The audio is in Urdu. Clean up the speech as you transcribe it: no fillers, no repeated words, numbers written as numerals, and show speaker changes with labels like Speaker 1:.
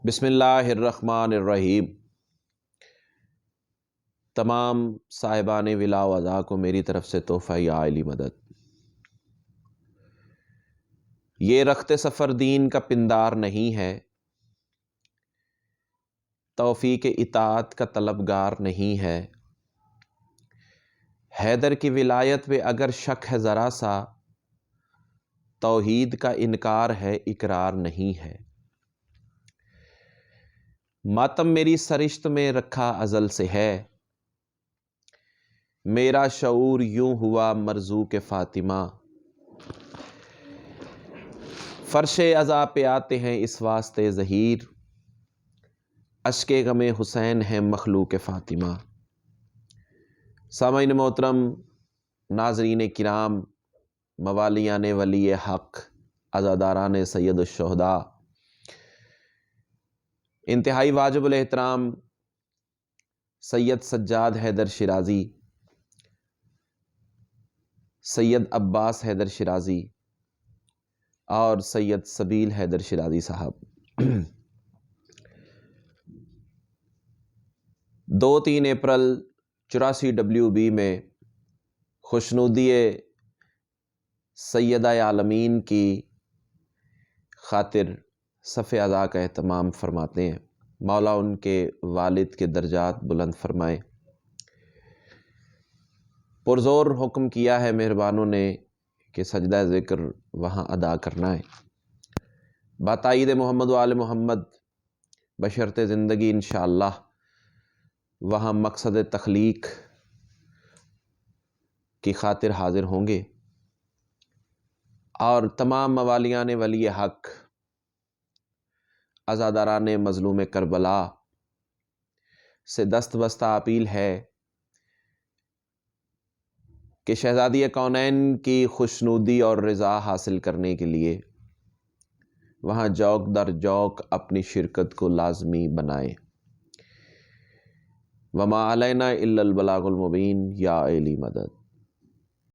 Speaker 1: بسم اللہ الرحمن الرحیم۔ تمام صاحبان ولا و عزا کو میری طرف سے تحفہ یا علی مدد۔ یہ رخت سفر دین کا پندار نہیں ہے، توفیق اطاعت کا طلبگار نہیں ہے۔ حیدر کی ولایت پہ اگر شک ہے ذرا سا، توحید کا انکار ہے اقرار نہیں ہے۔ ماتم میری سرشت میں رکھا ازل سے ہے، میرا شعور یوں ہوا مرزوق فاطمہ۔ فرش عزا پہ آتے ہیں اس واسطے ظہیر، اشک غم حسین ہے مخلوق فاطمہ۔ سامعین محترم، ناظرین کرام، موالیان ولی حق، عزاداران سید الشہداء، انتہائی واجب الاحترام سید سجاد حیدر شیرازی، سید عباس حیدر شیرازی اور سید سبیل حیدر شیرازی صاحب، 2-3 اپریل 84 WB میں خوشنودی سیدہ عالمین کی خاطر صف عزا کا اہتمام فرماتے ہیں۔ مولا ان کے والد کے درجات بلند فرمائے۔ پرزور حکم کیا ہے مہربانوں نے کہ سجدہ ذکر وہاں ادا کرنا ہے۔ بتائید محمد و آل محمد بشرط زندگی انشاءاللہ وہاں مقصد تخلیق کی خاطر حاضر ہوں گے، اور تمام موالیان ولی حق، عزاداران مظلوم کربلا سے دست بستہ اپیل ہے کہ شہزادی کونین کی خوشنودی اور رضا حاصل کرنے کے لیے وہاں جوق در جوق اپنی شرکت کو لازمی بنائیں۔ وما علینا الا البلاغ المبین یا علی مدد۔